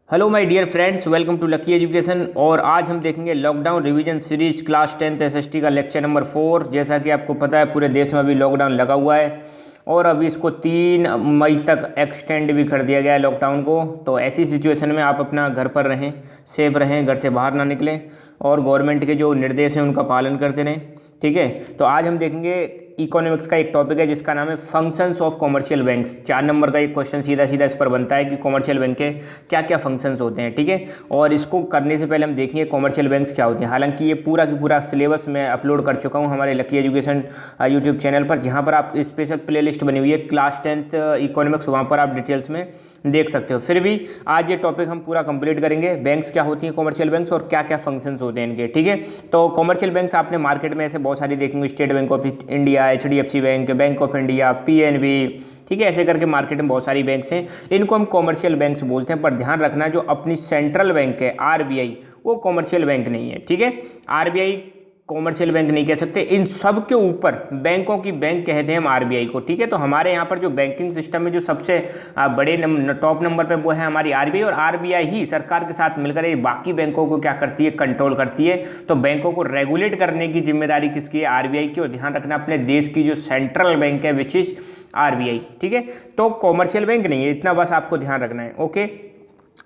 Hello my dear friends, welcome to lucky education. और आज हम देखेंगे lockdown revision series class 10th SST का लेक्चर नंबर 4। जैसा कि आपको पता है पूरे देश में अभी लॉकडाउन लगा हुआ है और अभी इसको 3 मई तक एक्सटेंड भी कर दिया गया है लॉकडाउन को। तो ऐसी सिचुएशन में आप अपना घर पर रहें, सेफ रहें, घर से बाहर ना निकलें और गवर्नमेंट के जो निर्देश हैं उनका पालन करते रहें। ठीक है, तो आज हम देखेंगे इकोनॉमिक्स का एक टॉपिक है जिसका नाम है functions of commercial banks. 4 number का एक क्वेश्चन सीधा सीधा इस पर बनता है कि कॉमर्शियल बैंक के क्या क्या फंक्शंस होते हैं। ठीक है, और इसको करने से पहले हम देखेंगे कॉमर्शियल बैंक्स क्या होते हैं। हालांकि ये पूरा की पूरा सिलेबस मैं अपलोड कर चुका हूँ हमारे लकी एजुकेशन यूट्यूब चैनल पर, जहाँ पर आप स्पेशल प्लेलिस्ट बनी हुई है क्लास 10th इकोनॉमिक्स, वहाँ पर आप डिटेल्स में देख सकते हो। फिर भी आज ये टॉपिक हम पूरा कंप्लीट करेंगे, बैंक्स क्या होती हैं कॉमर्शियल बैंक्स और क्या क्या फंक्शंस होते हैं इनके। ठीक है, तो कॉमर्शियल बैंक्स आपने मार्केट में ऐसे बहुत सारी देखेंगे, state bank of India, HDFC bank, bank of India, PNB. ठीक है, ऐसे करके मार्केट में बहुत सारी बैंक्स हैं, इनको हम कॉमर्शियल बैंक्स बोलते हैं। पर ध्यान रखना जो अपनी सेंट्रल बैंक है आरबीआई, वो कॉमर्शियल बैंक नहीं है। ठीक है, आरबीआई कॉमर्शियल बैंक नहीं कह सकते, इन सब के ऊपर बैंकों की बैंक कहते हैं हम आरबीआई को। ठीक है, तो हमारे यहाँ पर जो बैंकिंग सिस्टम में जो सबसे बड़े टॉप नंबर पे वो है हमारी आरबीआई, और आरबीआई ही सरकार के साथ मिलकर ये बाकी बैंकों को क्या करती है, कंट्रोल करती है। तो बैंकों को रेगुलेट करने की जिम्मेदारी किसकी है, आरबीआई की। और ध्यान रखना अपने देश की जो सेंट्रल बैंक है विच इज आरबीआई। ठीक है, तो कॉमर्शियल बैंक नहीं है, इतना बस आपको ध्यान रखना है। ओके,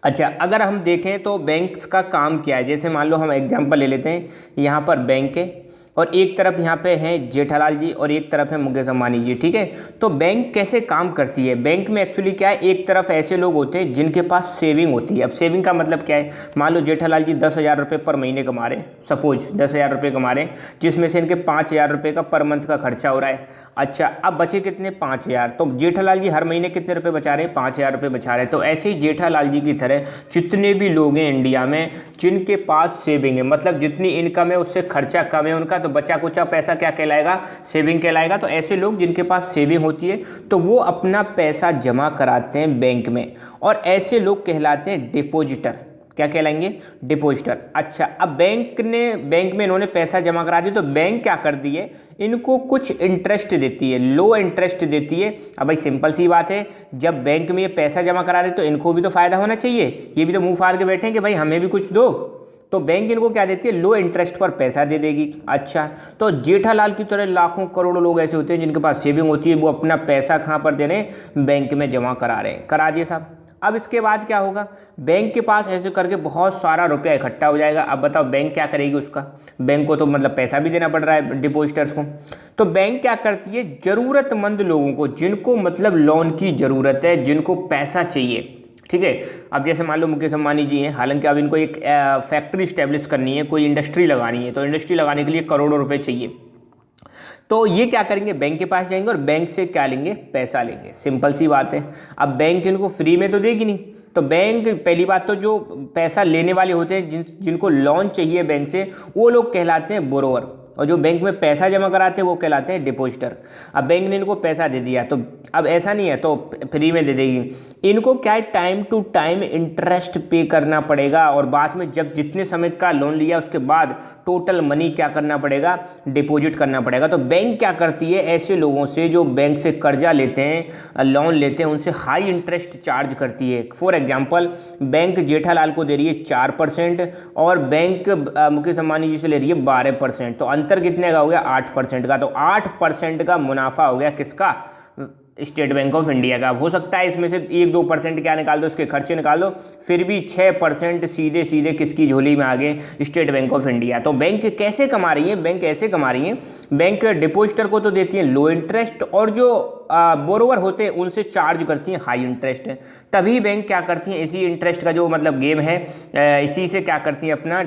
अच्छा, अगर हम देखें तो बैंक्स का काम क्या है, जैसे मान लो हम एग्जांपल ले लेते हैं, यहाँ पर बैंक है और एक तरफ यहाँ पे हैं जेठालाल जी और एक तरफ है मुकेश अंबानी जी। ठीक है, तो बैंक कैसे काम करती है, बैंक में एक्चुअली क्या है, एक तरफ ऐसे लोग होते हैं जिनके पास सेविंग होती है। अब सेविंग का मतलब क्या है, मान लो जेठालाल जी 10,000 रुपये पर महीने कमा रहे हैं, सपोज 10,000 रुपये कमा रहे हैं, जिसमें से इनके 5,000 रुपये का पर मंथ का खर्चा हो रहा है। अच्छा, अब बचे कितने, 5,000। तो जेठालाल जी हर महीने कितने रुपये बचा रहे हैं, 5,000 रुपये बचा रहे हैं। तो ऐसे ही जेठालाल जी की तरह जितने भी लोग हैं इंडिया में जिनके पास सेविंग है, मतलब जितनी इनकम है उससे खर्चा कम है उनका, तो बचा कुचा पैसा क्या कहलाएगा, सेविंग कहलाएगा। तो ऐसे लोग जिनके पास सेविंग होती है तो वो अपना पैसा जमा कराते हैं बैंक में, और ऐसे लोग कहलाते हैं डिपॉजिटर। क्या कहलाएंगे, डिपॉजिटर। अच्छा, अब बैंक में इन्होंने पैसा जमा करा दिया, तो बैंक क्या करती है, इनको कुछ इंटरेस्ट देती है, लो इंटरेस्ट देती है। अब भाई सिंपल सी बात है, जब बैंक में ये पैसा जमा करा रहे तो इनको भी तो फायदा होना चाहिए, ये भी तो मुंह फाड़ के बैठे हैं कि भाई हमें भी कुछ दो। तो बैंक इनको क्या देती है, लो इंटरेस्ट पर पैसा दे देगी। अच्छा, तो जेठालाल की तरह लाखों करोड़ों लोग ऐसे होते हैं जिनके पास सेविंग होती है, वो अपना पैसा कहाँ पर दे रहे हैं, बैंक में जमा करा रहे हैं, करा दिए साहब। अब इसके बाद क्या होगा, बैंक के पास ऐसे करके बहुत सारा रुपया इकट्ठा हो जाएगा। अब बताओ बैंक क्या करेगी उसका, बैंक को तो मतलब पैसा भी देना पड़ रहा है डिपॉजिटर्स को। तो बैंक क्या करती है, ज़रूरतमंद लोगों को, जिनको मतलब लोन की ज़रूरत है, जिनको पैसा चाहिए। ठीक है, अब जैसे मान लो मुकेश अंबानी जी हैं, हालांकि अब इनको एक फैक्ट्री स्टैब्लिश करनी है, कोई इंडस्ट्री लगानी है, तो इंडस्ट्री लगाने के लिए करोड़ों रुपए चाहिए। तो ये क्या करेंगे, बैंक के पास जाएंगे और बैंक से क्या लेंगे, पैसा लेंगे। सिंपल सी बात है। अब बैंक इनको फ्री में तो देगी नहीं, तो बैंक पहली बात तो जो पैसा लेने वाले होते हैं, जिनको लोन चाहिए बैंक से, वो लोग कहलाते हैं बोरोवर, और जो बैंक में पैसा जमा कराते हैं वो कहलाते हैं डिपॉजिटर। अब बैंक ने इनको पैसा दे दिया, तो अब ऐसा नहीं है तो फ्री में दे देगी, इनको क्या है, टाइम टू टाइम इंटरेस्ट पे करना पड़ेगा, और बाद में जब जितने समय का लोन लिया उसके बाद टोटल मनी क्या करना पड़ेगा, डिपॉजिट करना पड़ेगा। तो बैंक क्या करती है, ऐसे लोगों से जो बैंक से कर्जा लेते हैं, लोन लेते हैं, उनसे हाई इंटरेस्ट चार्ज करती है। फॉर एग्जाम्पल, बैंक जेठालाल को दे रही है 4% और बैंक मुकेश अंबानी जी से ले रही है 12%, तो अंतर कितने का हो गया, 8% का। तो 8% का मुनाफा हो गया किसका, स्टेट बैंक ऑफ इंडिया का। हो सकता है इसमें से 1-2% क्या निकाल दो, उसके खर्चे निकाल दो, फिर भी 6% सीधे सीधे किसकी झोली में आ गए, स्टेट बैंक ऑफ इंडिया। तो बैंक कैसे कमा रही है, बैंक ऐसे कमा रही है, बैंक डिपॉजिटर को तो देती है लो इंटरेस्ट, और जो बोरोवर होते हैं उनसे चार्ज करती हैं हाई इंटरेस्ट। तभी बैंक क्या करती हैं, इसी इंटरेस्ट का जो मतलब गेम है, इसी से क्या करती हैं, अपना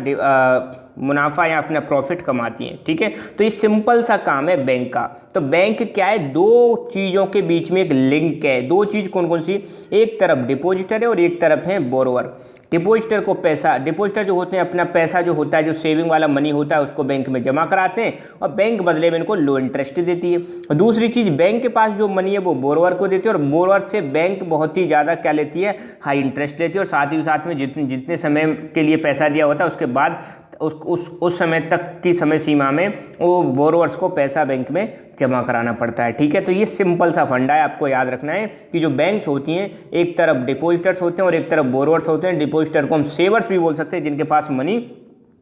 मुनाफा या अपना प्रॉफिट कमाती हैं। ठीक है, तो ये सिंपल सा काम है बैंक का। तो बैंक क्या है, दो चीज़ों के बीच में एक लिंक है। दो चीज़ कौन कौन सी, एक तरफ डिपॉजिटर है और एक तरफ है बोरोवर। डिपॉजिटर को पैसा, डिपॉजिटर जो होते हैं अपना पैसा जो होता है, जो सेविंग वाला मनी होता है, उसको बैंक में जमा कराते हैं और बैंक बदले में इनको लो इंटरेस्ट देती है। और दूसरी चीज़, बैंक के पास जो मनी है वो बोरोवर को देती है, और बोरोवर से बैंक बहुत ही ज़्यादा क्या लेती है, हाई इंटरेस्ट लेती है, और साथ ही साथ में जितने समय के लिए पैसा दिया होता है उसके बाद उस समय तक की समय सीमा में वो बोरोवर्स को पैसा बैंक में जमा कराना पड़ता है। ठीक है, तो ये सिंपल सा फंडा है, आपको याद रखना है कि जो बैंक्स होती हैं एक तरफ डिपॉजिटर्स होते हैं और एक तरफ बोरोवर्स होते हैं। डिपॉजिटर को हम सेवर्स भी बोल सकते हैं, जिनके पास मनी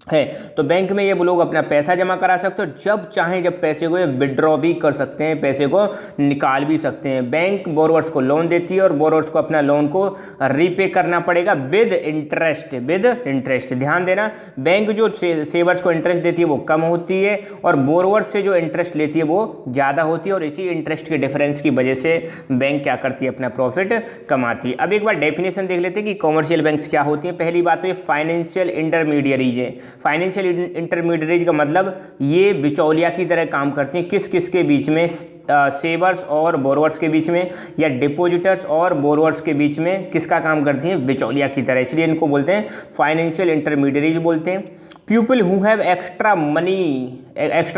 है। तो बैंक में ये वो लोग अपना पैसा जमा करा सकते हो, जब चाहें जब पैसे को विड्रॉ भी कर सकते हैं, पैसे को निकाल भी सकते हैं। बैंक बोरोवर्स को लोन देती है और बोरोवर्स को अपना लोन को रीपे करना पड़ेगा विद इंटरेस्ट। ध्यान देना, बैंक जो सेवर्स को इंटरेस्ट देती है वो कम होती है और बोरोवर्स से जो इंटरेस्ट लेती है वो ज़्यादा होती है, और इसी इंटरेस्ट के डिफरेंस की वजह से बैंक क्या करती है, अपना प्रॉफिट कमाती है। अब एक बार डेफिनेशन देख लेते हैं कि कॉमर्शियल बैंक्स क्या होती हैं। पहली बात तो ये फाइनेंशियल इंटरमीडियरीज है। फाइनेंशियल इंटरमीडिएट का मतलब ये बिचौलिया की तरह काम करती हैं। किस किस के बीच में, सेवर्स और बोरोवर्स के बीच में, या डिपॉजिटर्स और बोरोवर्स के बीच में किसका काम करती हैं, बिचौलिया की तरह, इसलिए इनको बोलते हैं फाइनेंशियल इंटरमीडिएट बोलते हैं। People who have extra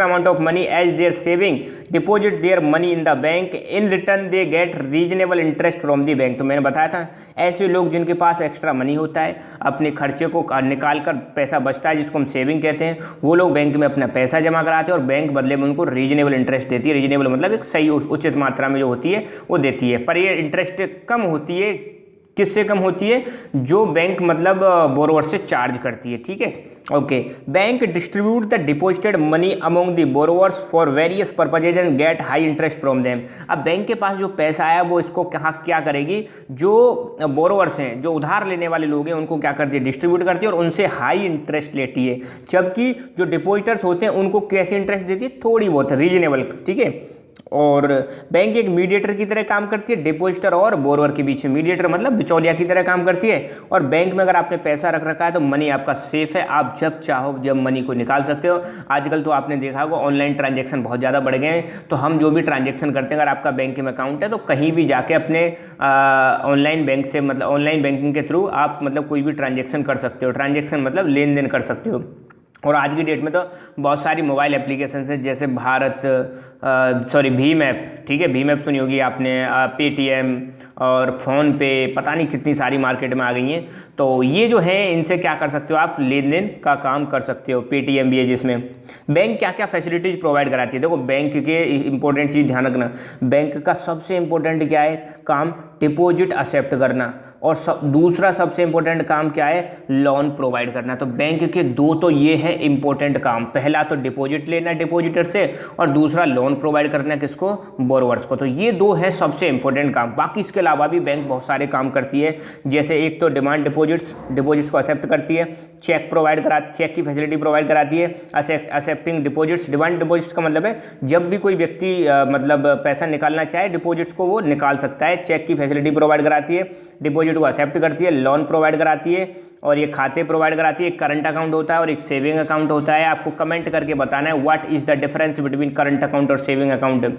amount of money as their saving deposit their money in the bank, in return they get reasonable interest from the bank. तो मैंने बताया था, ऐसे लोग जिनके पास एक्स्ट्रा मनी होता है, अपने खर्चे को निकाल कर पैसा बचता है जिसको हम सेविंग कहते हैं, वो लोग बैंक में अपना पैसा जमा कराते हैं और बैंक बदले में उनको रीजनेबल इंटरेस्ट देती है। रीजनेबल मतलब एक सही उचित मात्रा में जो होती है वो देती है, पर ये इंटरेस्ट कम होती है। किससे कम होती है, जो बैंक मतलब बोरोवर से चार्ज करती है। ठीक है, okay. Bank distribute the deposited money among the borrowers for various purposes and get high interest from them. अब बैंक के पास जो पैसा आया वो इसको क्या करेगी, जो बोरोवर्स हैं, जो उधार लेने वाले लोग हैं, उनको क्या करती है, डिस्ट्रीब्यूट करती है और उनसे हाई इंटरेस्ट लेती है। जबकि जो डिपॉजिटर्स होते हैं उनको कैसे इंटरेस्ट देती है, थोड़ी बहुत रीजनेबल। ठीक है, और बैंक एक मीडिएटर की तरह काम करती है डिपॉजिटर और बोरोवर के बीच में। मीडिएटर मतलब बिचौलिया की तरह काम करती है। और बैंक में अगर आपने पैसा रख रखा है तो मनी आपका सेफ है, आप जब चाहो जब मनी को निकाल सकते हो। आजकल तो आपने देखा होगा ऑनलाइन ट्रांजैक्शन बहुत ज़्यादा बढ़ गए हैं, तो हम जो भी ट्रांजैक्शन करते हैं, अगर आपका बैंक में अकाउंट है तो कहीं भी जाके अपने ऑनलाइन बैंक से, मतलब ऑनलाइन बैंकिंग के थ्रू आप मतलब कोई भी ट्रांजैक्शन कर सकते हो। ट्रांजैक्शन मतलब लेन देन कर सकते हो। और आज की डेट में तो बहुत सारी मोबाइल एप्लीकेशन है, जैसे भीम ऐप। ठीक है, भीम ऐप सुनी होगी आपने, पेटीएम और फ़ोन पे, पता नहीं कितनी सारी मार्केट में आ गई हैं। तो ये जो है इनसे क्या कर सकते हो, आप लेन देन का काम कर सकते हो। पेटीएम भी है, जिसमें बैंक क्या क्या फैसिलिटीज़ प्रोवाइड कराती है। देखो, बैंक के इंपॉर्टेंट चीज़ ध्यान रखना, बैंक का सबसे इंपॉर्टेंट क्या है काम, डिपॉजिट एक्सेप्ट करना, और दूसरा सबसे इंपॉर्टेंट काम क्या है, लोन प्रोवाइड करना। तो बैंक के दो तो ये है इंपॉर्टेंट काम, पहला तो डिपॉजिट लेना डिपॉजिटर से, और दूसरा लोन प्रोवाइड करना किसको, बोरोवर्स को। तो ये दो है सबसे इंपॉर्टेंट काम। बाकी इसके अलावा भी बैंक बहुत सारे काम करती है, जैसे एक तो डिमांड डिपॉजिट्स को एक्सेप्ट करती है, चेक की फैसिलिटी प्रोवाइड कराती है, एक्सेप्टिंग डिपॉजिट्स। डिमांड डिपॉजिट्स का मतलब है जब भी कोई व्यक्ति मतलब पैसा निकालना चाहे डिपॉजिट्स को वो निकाल सकता है। चेक की फैसिलिटी प्रोवाइड कराती है, डिपॉजिट को एक्सेप्ट करती है, लोन प्रोवाइड कराती है, और ये खाते प्रोवाइड कराती है। एक करंट अकाउंट होता है और एक सेविंग अकाउंट होता है। आपको कमेंट करके बताना है what is the difference between current account और सेविंग अकाउंट।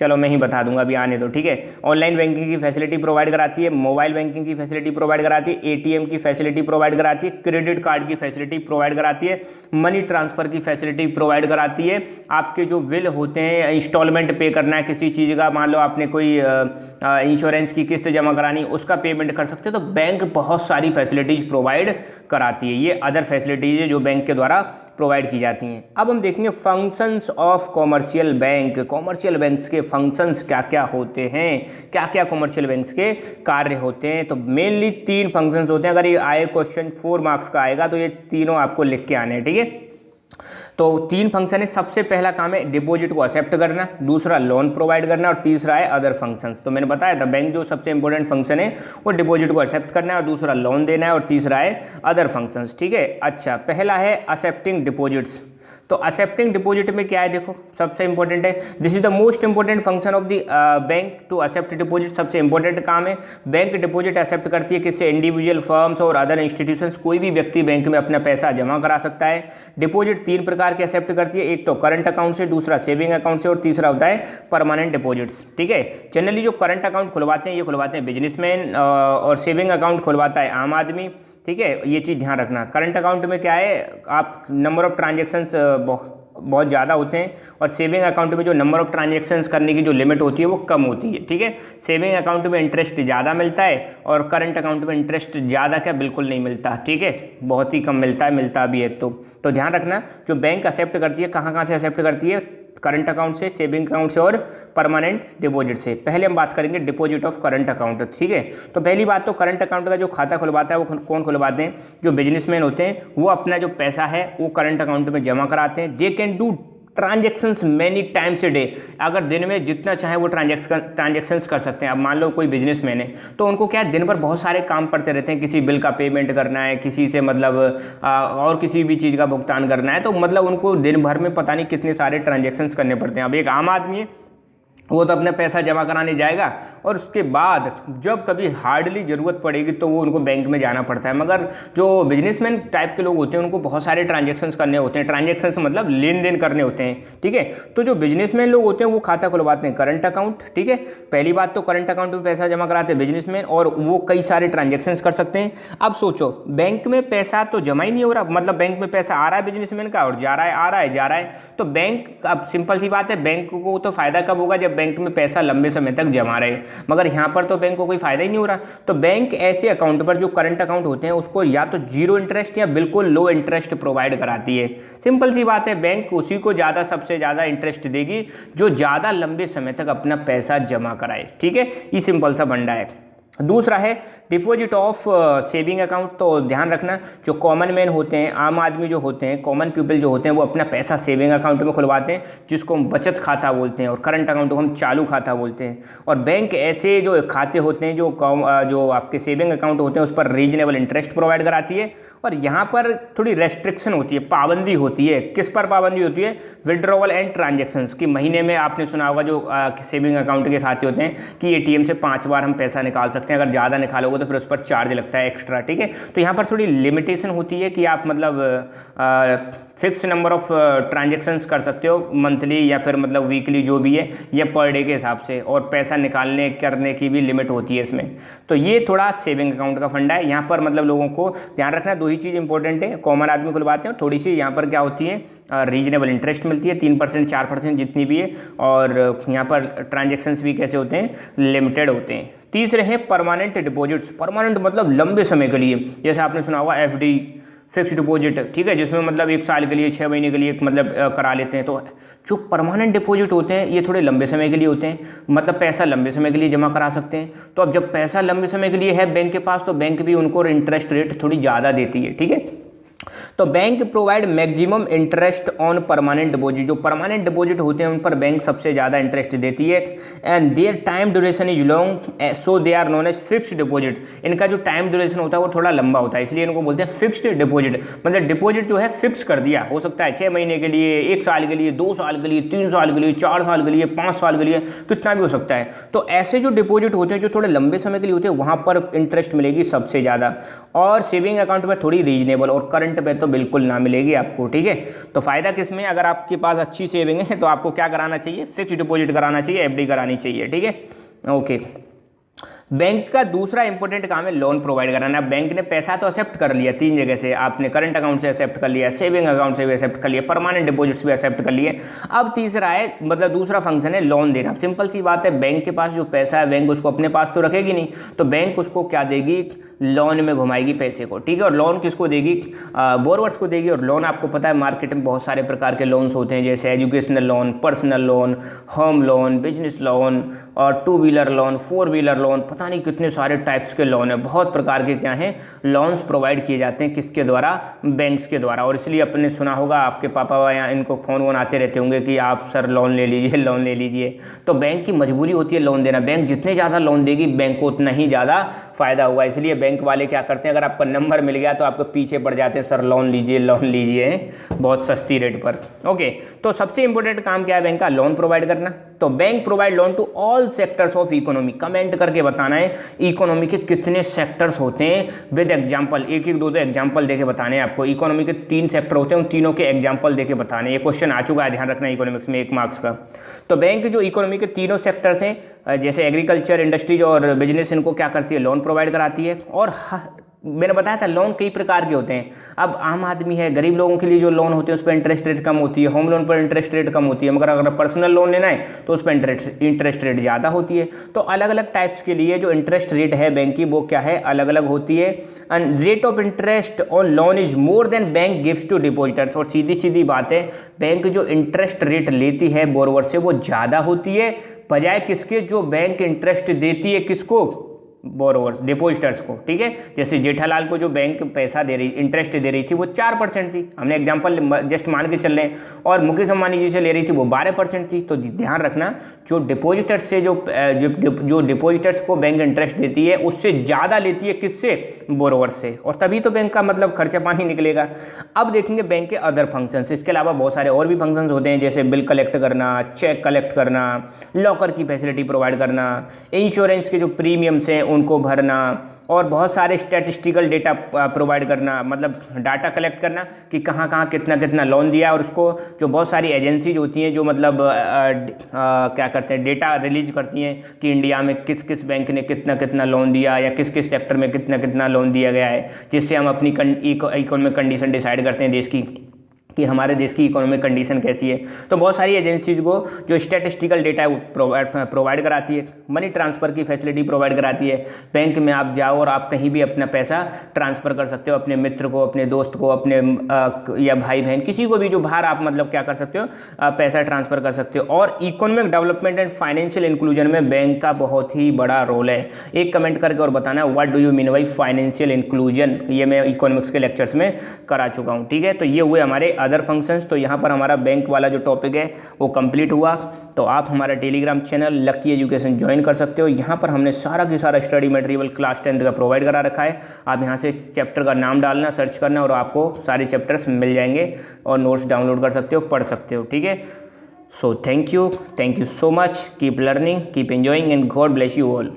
चलो मैं ही बता दूंगा, अभी आने दो। ठीक है, ऑनलाइन बैंकिंग की फैसिलिटी प्रोवाइड कराती है, मोबाइल बैंकिंग की फैसिलिटी प्रोवाइड कराती है, एटीएम की फैसिलिटी प्रोवाइड कराती है, क्रेडिट कार्ड की फैसिलिटी प्रोवाइड कराती है, मनी ट्रांसफ़र की फैसिलिटी प्रोवाइड कराती है। आपके जो बिल होते हैं, इंस्टॉलमेंट पे करना है किसी चीज़ का, मान लो आपने कोई इंश्योरेंस की किस्त जमा करानी, उसका पेमेंट कर सकते हो। तो बैंक बहुत सारी फैसिलिटीज़ प्रोवाइड कराती है। ये अदर फैसिलिटीज़ है जो बैंक के द्वारा प्रोवाइड की जाती हैं। अब हम देखेंगे functions of commercial bank. Commercial banks के फंक्शंस क्या क्या होते हैं, क्या क्या कॉमर्शियल बैंक्स के कार्य होते हैं। तो मेनली 3 फंक्शंस होते हैं। अगर ये आए क्वेश्चन 4 मार्क्स का आएगा तो ये तीनों आपको लिख के आने हैं। ठीक है, तो 3 फंक्शन है। सबसे पहला काम है डिपॉजिट को एक्सेप्ट करना, दूसरा लोन प्रोवाइड करना, और तीसरा है अदर फंक्शंस। तो मैंने बताया था बैंक जो सबसे इंपॉर्टेंट फंक्शन है वो डिपॉजिट को एक्सेप्ट करना है, और दूसरा लोन देना है, और तीसरा है अदर फंक्शंस। ठीक है, अच्छा, पहला है एक्सेप्टिंग डिपॉजिट्स। तो एक्सेप्टिंग डिपॉजिट में क्या है, देखो सबसे इंपॉर्टेंट है, this is the most important function of the bank to accept deposit. सबसे इंपॉर्टेंट काम है, बैंक डिपॉजिट एक्सेप्ट करती है किससे, इंडिविजुअल, फर्म्स और अदर इंस्टीट्यूशंस। कोई भी व्यक्ति बैंक में अपना पैसा जमा करा सकता है। डिपॉजिट 3 प्रकार के एक्सेप्ट करती है, एक तो करंट अकाउंट से, दूसरा सेविंग अकाउंट से, और तीसरा होता है परमानेंट डिपॉजिट्स। ठीक है, जनरली जो करंट अकाउंट खुलवाते हैं ये खुलवाते हैं बिजनेसमैन, और सेविंग अकाउंट खुलवाता है आम आदमी। ठीक है, ये चीज़ ध्यान रखना। करंट अकाउंट में क्या है, आप नंबर ऑफ ट्रांजेक्शन्स बहुत ज़्यादा होते हैं और सेविंग अकाउंट में जो नंबर ऑफ ट्रांजेक्शन्स करने की जो लिमिट होती है वो कम होती है। ठीक है, सेविंग अकाउंट में इंटरेस्ट ज़्यादा मिलता है और करंट अकाउंट में इंटरेस्ट ज़्यादा क्या बिल्कुल नहीं मिलता। ठीक है, बहुत ही कम मिलता है, मिलता भी है। तो ध्यान रखना, जो बैंक एक्सेप्ट करती है, कहाँ से एक्सेप्ट करती है, करंट अकाउंट से, सेविंग अकाउंट से और परमानेंट डिपॉजिट से। पहले हम बात करेंगे डिपॉजिट ऑफ करंट अकाउंट। ठीक है, तो पहली बात तो करंट अकाउंट का जो खाता खुलवाता है वो कौन खुलवाते हैं, जो बिजनेसमैन होते हैं वो अपना जो पैसा है वो करंट अकाउंट में जमा कराते हैं। They can do transactions many times a day, अगर दिन में जितना चाहे वो ट्रांजेक्शन्स कर सकते हैं। अब मान लो कोई बिजनेसमैन है तो उनको क्या है, दिन भर बहुत सारे काम पड़ते रहते हैं, किसी बिल का पेमेंट करना है, किसी से मतलब और किसी भी चीज़ का भुगतान करना है, तो मतलब उनको दिन भर में पता नहीं कितने सारे ट्रांजेक्शन्स करने पड़ते हैं। अब एक आम आदमी है वो तो अपना पैसा जमा कराने जाएगा और उसके बाद जब कभी हार्डली ज़रूरत पड़ेगी तो वो उनको बैंक में जाना पड़ता है। मगर जो बिजनेसमैन टाइप के लोग होते हैं उनको बहुत सारे ट्रांजेक्शन्स करने होते हैं, ट्रांजेक्शन्स मतलब लेन देन करने होते हैं। ठीक है, तो जो बिजनेसमैन लोग होते हैं वो खाता खुलवाते हैं करंट अकाउंट। ठीक है, पहली बात तो करंट अकाउंट में पैसा जमा कराते हैं बिजनेसमैन और वो कई सारे ट्रांजेक्शन्स कर सकते हैं। अब सोचो, बैंक में पैसा तो जमा ही नहीं हो रहा, मतलब बैंक में पैसा आ रहा है बिजनेसमैन का और जा रहा है, आ रहा है, जा रहा है, तो बैंक, अब सिंपल सी बात है, बैंक को तो फायदा कब होगा, जब बैंक में पैसा लंबे समय तक जमा रहे। मगर यहाँ पर तो बैंक को कोई फायदा ही नहीं हो रहा। तो बैंक ऐसे अकाउंट पर जो करंट अकाउंट होते हैं उसको या तो जीरो इंटरेस्ट या बिल्कुल लो इंटरेस्ट प्रोवाइड कराती है। सिंपल सी बात है, बैंक उसी को ज़्यादा, सबसे ज़्यादा इंटरेस्ट देगी जो ज़्यादा लंबे समय तक अपना पैसा जमा कराए। ठीक है, ये सिंपल सा फंडा है। दूसरा है डिपॉजिट ऑफ सेविंग अकाउंट। तो ध्यान रखना, जो कॉमन मैन होते हैं, आम आदमी जो होते हैं, कॉमन पीपल जो होते हैं, वो अपना पैसा सेविंग अकाउंट में खुलवाते हैं जिसको हम बचत खाता बोलते हैं और करंट अकाउंट को हम चालू खाता बोलते हैं। और बैंक ऐसे जो खाते होते हैं, जो आपके सेविंग अकाउंट होते हैं उस पर रीजनेबल इंटरेस्ट प्रोवाइड कराती है। और यहाँ पर थोड़ी रेस्ट्रिक्शन होती है, पाबंदी होती है। किस पर पाबंदी होती है, विड्रॉवल एंड ट्रांजेक्शन्स की। महीने में आपने सुना होगा जो सेविंग अकाउंट के खाते होते हैं कि एटीएम से 5 बार हम पैसा निकाल सकते हैं, अगर ज़्यादा निकालोगे तो फिर उस पर चार्ज लगता है एक्स्ट्रा। ठीक है, तो यहाँ पर थोड़ी लिमिटेशन होती है कि आप मतलब फिक्स नंबर ऑफ ट्रांजेक्शन्स कर सकते हो, मंथली या फिर मतलब वीकली जो भी है, या पर डे के हिसाब से, और पैसा निकालने करने की भी लिमिट होती है इसमें। तो ये थोड़ा सेविंग अकाउंट का फंडा है। यहाँ पर मतलब लोगों को ध्यान रखना, दो ही चीज़ इंपॉर्टेंट है, कॉमन आदमी खुलवाते हैं, थोड़ी सी यहाँ पर क्या होती है, रीजनेबल इंटरेस्ट मिलती है, 3% 4% जितनी भी है, और यहाँ पर ट्रांजेक्शन्स भी कैसे होते हैं, लिमिटेड होते हैं। तीसरे है परमानेंट डिपॉजिट्स। परमानेंट मतलब लंबे समय के लिए, जैसे आपने सुना होगा एफडी, फिक्स डिपॉजिट। ठीक है, जिसमें मतलब 1 साल के लिए, 6 महीने के लिए मतलब करा लेते हैं। तो जो परमानेंट डिपॉजिट होते हैं ये थोड़े लंबे समय के लिए होते हैं, मतलब पैसा लंबे समय के लिए जमा करा सकते हैं। तो अब जब पैसा लंबे समय के लिए है बैंक के पास, तो बैंक भी उनको इंटरेस्ट रेट थोड़ी ज़्यादा देती है। ठीक है, तो bank provide maximum interest on permanent deposit. जो परमानेंट डिपॉजिट होते हैं उन पर बैंक सबसे ज़्यादा इंटरेस्ट देती है। And their time duration is long, so they are known as fixed deposit. इनका जो टाइम ड्यूरेशन होता है वो थोड़ा लंबा होता है, इसलिए इनको बोलते हैं फिक्स्ड डिपॉजिट। मतलब डिपॉजिट जो है फिक्स कर दिया, हो सकता है 6 महीने के लिए, 1 साल के लिए, 2 साल के लिए, 3 साल के लिए, 4 साल के लिए, 5 साल के लिए, कितना भी हो सकता है। तो ऐसे जो डिपॉजिट होते हैं जो थोड़े लंबे समय के लिए होते हैं, वहाँ पर इंटरेस्ट मिलेगी सबसे ज़्यादा। और सेविंग अकाउंट में थोड़ी रीजनेबल, और करंट पे तो बिल्कुल ना मिलेगी आपको। ठीक है, तो फायदा किसमें, अगर आपके पास अच्छी सेविंग है तो आपको क्या कराना चाहिए, फिक्स डिपॉजिट कराना चाहिए, एफडी करानी चाहिए। ठीक है, ओके। बैंक का दूसरा इंपॉर्टेंट काम है लोन प्रोवाइड कराना। बैंक ने पैसा तो एक्सेप्ट कर लिया 3 जगह से, आपने करंट अकाउंट से एक्सेप्ट कर लिया, सेविंग अकाउंट से भी एक्सेप्ट कर लिया, परमानेंट डिपॉजिट्स भी एक्सेप्ट कर लिए। अब तीसरा है, मतलब दूसरा फंक्शन है लोन देना। सिंपल सी बात है, बैंक के पास जो पैसा है बैंक उसको अपने पास तो रखेगी नहीं, तो बैंक उसको क्या देगी, लोन में घुमाएगी पैसे को। ठीक है, और लोन किसको देगी, बोरोवर्स को देगी। और लोन आपको पता है मार्केट में बहुत सारे प्रकार के लोन्स होते हैं, जैसे educational loan, personal loan, home loan, business loan, और 2 व्हीलर लोन, 4 व्हीलर लोन, पता नहीं कितने सारे टाइप्स के लोन है। बहुत प्रकार के क्या हैं, लोन्स प्रोवाइड किए जाते हैं, किसके द्वारा, बैंक्स के द्वारा। और इसलिए अपने सुना होगा, आपके पापा या इनको फ़ोन वोन आते रहते होंगे कि आप सर लोन ले लीजिए, लोन ले लीजिए। तो बैंक की मजबूरी होती है लोन देना। बैंक जितने ज़्यादा लोन देगी बैंक को उतना ही ज़्यादा फ़ायदा होगा। इसलिए बैंक वाले क्या करते हैं, अगर आपका नंबर मिल गया तो आपको पीछे पड़ जाते हैं, सर लोन लीजिए, लोन लीजिए बहुत सस्ती रेट पर। ओके, तो सबसे इंपॉर्टेंट काम क्या है बैंक का, लोन प्रोवाइड करना। तो bank provide loan to all sectors of economy. Comment करके बताना है इकोनॉमी के कितने सेक्टर्स होते हैं, विद एग्जांपल, एक 2 एग्जांपल देके बताने हैं आपको। इकोनॉमी के 3 सेक्टर होते हैं, उन तीनों के एग्जांपल देके बताने। ये क्वेश्चन आ चुका है, ध्यान रखना, इकोनॉमिक्स में 1 मार्क्स का। तो बैंक जो इकोनॉमी के तीनों सेक्टर्स हैं, जैसे एग्रीकल्चर, इंडस्ट्रीज और बिजनेस, इनको क्या करती है, लोन प्रोवाइड कराती है। और मैंने बताया था लोन कई प्रकार के होते हैं। अब आम आदमी है, गरीब लोगों के लिए जो लोन होते हैं उस पर इंटरेस्ट रेट कम होती है, होम लोन पर इंटरेस्ट रेट कम होती है, मगर अगर पर्सनल लोन लेना है तो उस पर इंटरेस्ट रेट ज़्यादा होती है। तो अलग अलग टाइप्स के लिए जो इंटरेस्ट रेट है बैंक की वो क्या है, अलग अलग होती है। And rate of interest on loan is more than bank gives to depositors. और सीधी सीधी बात है, बैंक जो इंटरेस्ट रेट लेती है बोरोवर से वो ज़्यादा होती है बजाय किसके, जो बैंक इंटरेस्ट देती है किसको, बोरोवर्स, डिपॉजिटर्स को। ठीक है, जैसे जेठालाल को जो बैंक पैसा दे रही, इंटरेस्ट दे रही थी वो 4% थी, हमने एग्जांपल जस्ट मान के चल रहे हैं, और मुकेश अंबानी जी से ले रही थी वो 12% थी। तो ध्यान रखना, जो डिपॉजिटर्स से जो डिपॉजिटर्स को बैंक इंटरेस्ट देती है उससे ज़्यादा लेती है किससे, बोरोवर्स से, और तभी तो बैंक का मतलब खर्चा पानी निकलेगा। अब देखेंगे बैंक के अदर फंक्शंस, इसके अलावा बहुत सारे और भी फंक्शंस होते हैं, जैसे बिल कलेक्ट करना, चेक कलेक्ट करना, लॉकर की फैसिलिटी प्रोवाइड करना, इंश्योरेंस के जो प्रीमियम्स हैं उनको भरना, और बहुत सारे स्टैटिस्टिकल डेटा प्रोवाइड करना, मतलब डाटा कलेक्ट करना कि कहाँ कहाँ कितना कितना लोन दिया, और उसको जो बहुत सारी एजेंसीज होती हैं जो मतलब क्या करते हैं, डेटा रिलीज करती हैं कि इंडिया में किस किस बैंक ने कितना कितना लोन दिया या किस किस सेक्टर में कितना कितना लोन दिया गया है, जिससे हम अपनी इकोनॉमिक कंडीशन डिसाइड करते हैं देश की, कि हमारे देश की इकोनॉमिक कंडीशन कैसी है। तो बहुत सारी एजेंसीज को जो स्टैटिस्टिकल डेटा प्रोवाइड कराती है, मनी ट्रांसफ़र की फैसिलिटी प्रोवाइड कराती है। बैंक में आप जाओ और आप कहीं भी अपना पैसा ट्रांसफ़र कर सकते हो, अपने मित्र को, अपने दोस्त को, अपने या भाई बहन, किसी को भी जो बाहर आप मतलब क्या कर सकते हो, पैसा ट्रांसफ़र कर सकते हो। और economic development and financial inclusion में बैंक का बहुत ही बड़ा रोल है। एक कमेंट करके और बताना what do you mean by financial inclusion, ये मैं इकोनॉमिक्स के लेक्चर्स में करा चुका हूँ। ठीक है, तो ये हुए हमारे अदर फंक्शंस। तो यहाँ पर हमारा बैंक वाला जो टॉपिक है वो कंप्लीट हुआ। तो आप हमारा Telegram channel lucky education join कर सकते हो। यहाँ पर हमने सारा की सारा स्टडी मटेरियल क्लास 10 का प्रोवाइड करा रखा है। आप यहाँ से चैप्टर का नाम डालना, सर्च करना, और आपको सारे चैप्टर्स मिल जाएंगे और नोट्स डाउनलोड कर सकते हो, पढ़ सकते हो। ठीक है, so thank you so much, keep learning, keep enjoying, and God bless you all.